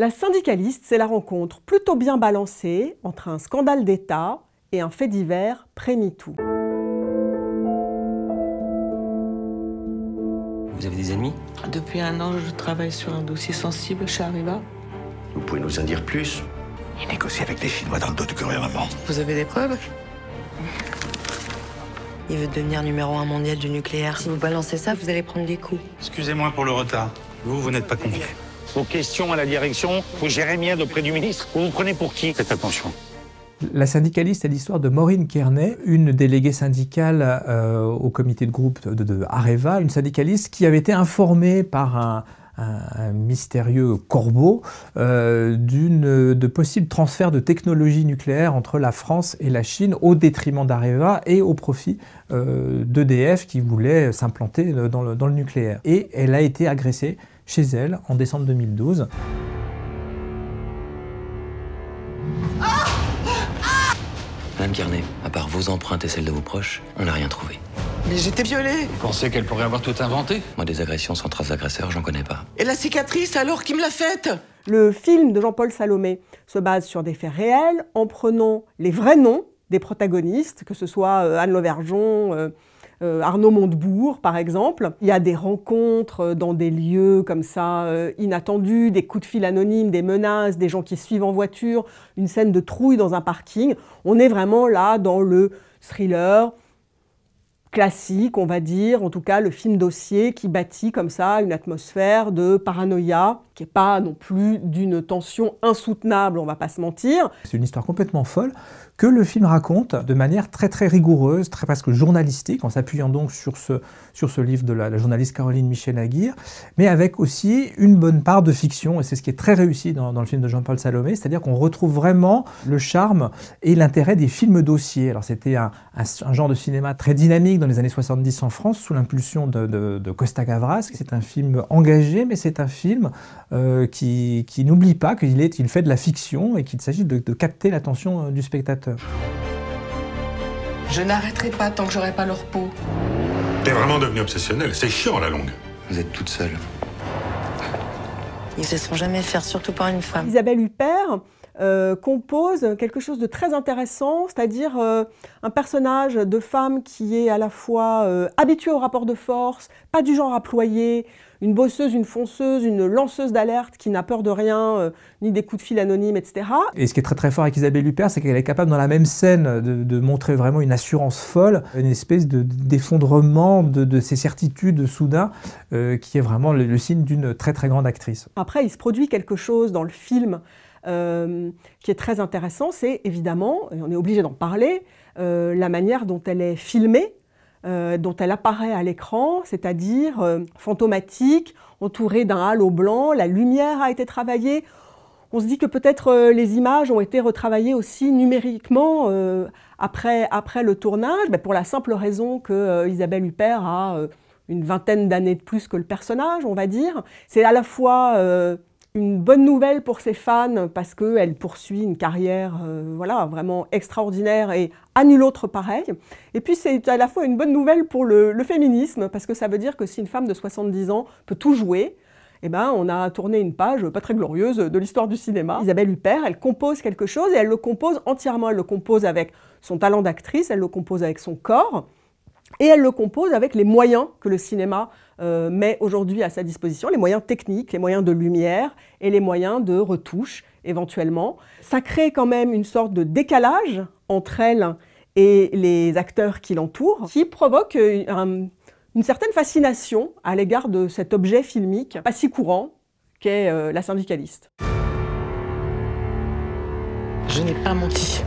La syndicaliste, c'est la rencontre plutôt bien balancée entre un scandale d'État et un fait divers pré-MeToo. Vous avez des ennemis? Depuis 1 an, je travaille sur un dossier sensible chez Areva. Vous pouvez nous en dire plus? Il négocie avec les Chinois dans le dos du gouvernement. Vous avez des preuves? Il veut devenir numéro 1 mondial du nucléaire. Si vous balancez ça, vous allez prendre des coups. Excusez-moi pour le retard. Vous n'êtes pas convié. Vos questions à la direction, vous gérez bien auprès du ministre. Vous vous prenez pour qui? Faites attention. La syndicaliste est l'histoire de Maureen Kearney, une déléguée syndicale au comité de groupe de Areva, une syndicaliste qui avait été informée par un mystérieux corbeau de possibles transferts de technologie nucléaire entre la France et la Chine au détriment d'Areva et au profit d'EDF qui voulait s'implanter dans le nucléaire. Et elle a été agressée chez elle en décembre 2012. Madame Kearney, à part vos empreintes et celles de vos proches, on n'a rien trouvé. Mais j'étais violée. Vous pensez qu'elle pourrait avoir tout inventé? Moi, des agressions sans trace d'agresseur, j'en connais pas. Et la cicatrice, alors, qui me l'a faite? Le film de Jean-Paul Salomé se base sur des faits réels en prenant les vrais noms des protagonistes, que ce soit Anne Lauvergeon, Arnaud Montebourg, par exemple. Il y a des rencontres dans des lieux comme ça inattendus, des coups de fil anonymes, des menaces, des gens qui suivent en voiture, une scène de trouille dans un parking. On est vraiment là dans le thriller classique, on va dire, en tout cas le film dossier qui bâtit comme ça une atmosphère de paranoïa qui n'est pas non plus d'une tension insoutenable, on va pas se mentir. C'est une histoire complètement folle que le film raconte de manière très très rigoureuse, très presque journalistique, en s'appuyant donc sur ce livre de la journaliste Caroline Michel-Aguirre, mais avec aussi une bonne part de fiction, et c'est ce qui est très réussi dans le film de Jean-Paul Salomé, c'est-à-dire qu'on retrouve vraiment le charme et l'intérêt des films dossiers. Alors c'était un genre de cinéma très dynamique dans les années 70 en France, sous l'impulsion de Costa Gavras. C'est un film engagé, mais c'est un film qui n'oublie pas qu'il fait de la fiction et qu'il s'agit de capter l'attention du spectateur. Je n'arrêterai pas tant que j'aurai pas leur peau. T'es vraiment devenu obsessionnel. C'est chiant à la longue. Vous êtes toute seule. Ils se laisseront jamais faire, surtout par une femme. Isabelle Huppert compose quelque chose de très intéressant, c'est-à-dire un personnage de femme qui est à la fois habituée au rapport de force, pas du genre à ployer, une bosseuse, une fonceuse, une lanceuse d'alerte qui n'a peur de rien, ni des coups de fil anonymes, etc. Et ce qui est très très fort avec Isabelle Huppert, c'est qu'elle est capable dans la même scène de montrer vraiment une assurance folle, une espèce d'effondrement de ses certitudes soudain, qui est vraiment le signe d'une très très grande actrice. Après, il se produit quelque chose dans le film qui est très intéressant, c'est évidemment, et on est obligé d'en parler, la manière dont elle est filmée, dont elle apparaît à l'écran, c'est-à-dire fantomatique, entourée d'un halo blanc, la lumière a été travaillée. On se dit que peut-être les images ont été retravaillées aussi numériquement après le tournage, pour la simple raison que Isabelle Huppert a une vingtaine d'années de plus que le personnage, on va dire. C'est à la fois une bonne nouvelle pour ses fans parce qu'elle poursuit une carrière voilà, vraiment extraordinaire et à nul autre pareil. Et puis c'est à la fois une bonne nouvelle pour le féminisme parce que ça veut dire que si une femme de 70 ans peut tout jouer, eh ben, on a tourné une page pas très glorieuse de l'histoire du cinéma. Isabelle Huppert, elle compose quelque chose et elle le compose entièrement. Elle le compose avec son talent d'actrice, elle le compose avec son corps et elle le compose avec les moyens que le cinéma met aujourd'hui à sa disposition, les moyens techniques, les moyens de lumière et les moyens de retouche éventuellement. Ça crée quand même une sorte de décalage entre elle et les acteurs qui l'entourent, qui provoque une certaine fascination à l'égard de cet objet filmique pas si courant qu'est la syndicaliste. Je n'ai pas menti.